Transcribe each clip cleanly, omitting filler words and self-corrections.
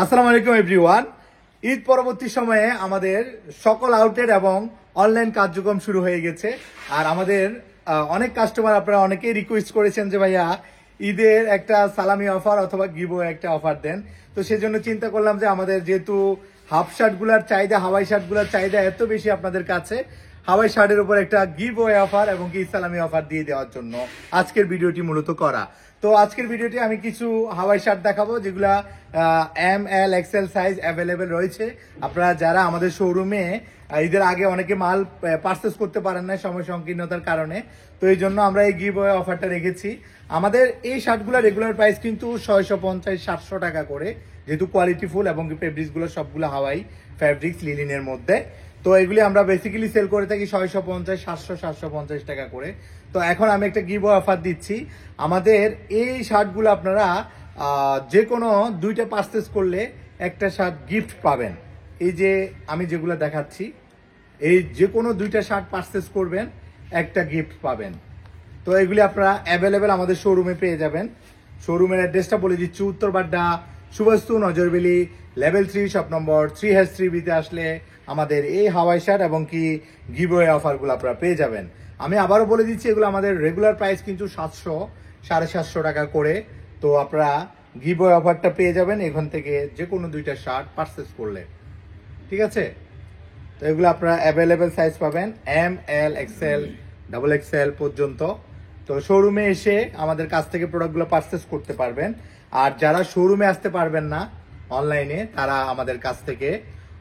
আসসালামু আলাইকুম এভরিওয়ান। ঈদ পরবর্তী সময়ে আমাদের সকল আউটলেট এবং অনলাইন কার্যক্রম শুরু হয়ে গেছে। আর আমাদের অনেক কাস্টমার আপনারা অনেকেই রিকোয়েস্ট করেছেন যে ভাইয়া ঈদের একটা সালামি অফার অথবা গিভওয়ে একটা অফার দেন। তো সেজন্য চিন্তা করলাম যে আমাদের যেহেতু হাফ শার্টগুলোর চাহিদা, হাওয়াই শার্টগুলোর চাহিদা এত বেশি আপনাদের কাছে, হাওয়াই শার্টের উপর একটা গিভওয়ে অফার এবং কি সালামি অফার দিয়ে দেওয়ার জন্য আজকের ভিডিওটি মূলত করা। তো আজকের ভিডিওটি আমি কিছু হাওয়াই শার্ট দেখাবো যেগুলা ML XL সাইজ অ্যাভেলেবেল রয়েছে। আপনারা যারা আমাদের শোরুমে ঈদের আগে অনেকে মাল পারচেস করতে পারেন না সময় সংকীর্ণতার কারণে, তো এই জন্য আমরা এই গিভওয়ে অফারটা রেখেছি। আমাদের এই শার্টগুলো রেগুলার প্রাইস কিন্তু 650-700 টাকা করে, যেহেতু কোয়ালিটি ফুল এবং ফেব্রিক্সগুলো সবগুলো হাওয়াই ফেব্রিক্স লিনিনের মধ্যে। তো এগুলি আমরা বেসিক্যালি সেল করে থাকি 650-750 টাকা করে। তো এখন আমি একটা গিভওয়ে অফার দিচ্ছি। আমাদের এই শার্টগুলো আপনারা যে কোনো দুইটা পারচেস করলে একটা শার্ট গিফট পাবেন। এই যে আমি যেগুলো দেখাচ্ছি, এই যে কোনো দুইটা শার্ট পারচেস করবেন একটা গিফট পাবেন। তো এগুলি আপনারা অ্যাভেলেবেল আমাদের শোরুমে পেয়ে যাবেন। শোরুমের অ্যাড্রেসটা বলে দিচ্ছি, উত্তরবাড্ডা সুভাষতু নজরবেলি লেভেল 3 শপ নম্বর 3H3B-তে আসলে আমাদের এই হাওয়াই শার্ট এবং কি গিভওয়ে অফারগুলো আপনারা পেয়ে যাবেন। আমি আবারও বলে দিচ্ছি, এগুলো আমাদের রেগুলার প্রাইস কিন্তু 700-750 টাকা করে। তো আপনারা গিভওয়ে অফারটা পেয়ে যাবেন এখান থেকে যে কোনো দুইটা শার্ট পারচেস করলে, ঠিক আছে? তো এগুলো আপনারা অ্যাভেলেবেল সাইজ পাবেন ML XL XXL পর্যন্ত। তো শোরুমে এসে আমাদের কাছ থেকে প্রোডাক্টগুলো পারচেস করতে পারবেন। আর যারা শোরুমে আসতে পারবেন না অনলাইনে, তারা আমাদের কাছ থেকে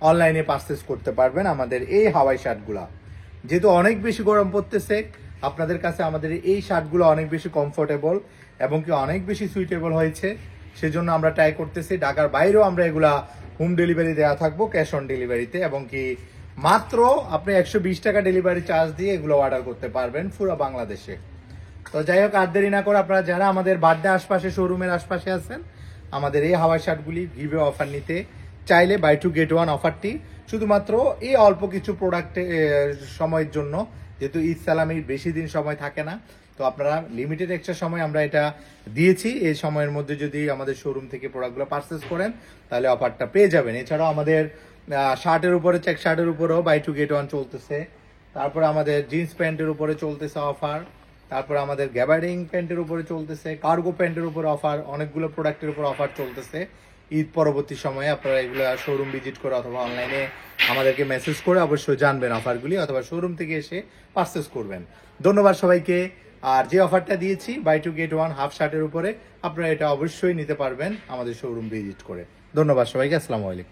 অনলাইনে পারচেস করতে পারবেন আমাদের এই হাওয়াই শার্টগুলা। যেহেতু অনেক বেশি গরম পড়তেছে, আপনাদের কাছে আমাদের এই শার্টগুলো অনেক বেশি কমফোর্টেবল এবং কি অনেক বেশি সুইটেবল হয়েছে। সেজন্য আমরা ট্রাই করতেছি। ঢাকার বাইরেও আমরা এগুলা হোম ডেলিভারি দেওয়া থাকবো, ক্যাশ অন ডেলিভারিতে, এবং কি মাত্র আপনি 120 টাকা ডেলিভারি চার্জ দিয়ে এগুলো অর্ডার করতে পারবেন পুরো বাংলাদেশে। তো যাই হোক, আর দেরি না করে আপনারা যারা আমাদের বার্থডে আশপাশে শোরুমের আশপাশে আছেন, আমাদের এই হাওয়াই শার্টগুলি গিভওয়ে অফার নিতে চাইলে বাই 2 get 1 অফারটি শুধুমাত্র এই অল্প কিছু প্রোডাক্টে সময়ের জন্য, যেহেতু ঈদ সালামির বেশি দিন সময় থাকে না, তো আপনারা লিমিটেড একটা সময় আমরা এটা দিয়েছি। এই সময়ের মধ্যে যদি আমাদের শোরুম থেকে প্রোডাক্টগুলো পারচেস করেন তাহলে অফারটা পেয়ে যাবেন। এছাড়াও আমাদের শার্টের উপরে, চেক শার্টের উপরেও বাই 2 get 1 চলতেছে। তারপর আমাদের জিন্স প্যান্টের উপরে চলতেছে অফার। তারপর আমাদের গ্যাবার্ডিং প্যান্টের উপরে চলতেছে, কার্গো প্যান্টের উপর অফার, অনেকগুলো প্রোডাক্টের উপর অফার চলতেছে। ঈদ পরবর্তী সময়ে আপনারা এগুলো শোরুম ভিজিট করে অথবা অনলাইনে আমাদেরকে মেসেজ করে অবশ্যই জানবেন অফারগুলি, অথবা শোরুম থেকে এসে পারচেস করবেন। ধন্যবাদ সবাইকে। আর যে অফারটা দিয়েছি বাই 2 get 1 হাফ শার্টের উপরে, আপনারা এটা অবশ্যই নিতে পারবেন আমাদের শোরুম ভিজিট করে। ধন্যবাদ সবাইকে। আসসালামু আলাইকুম।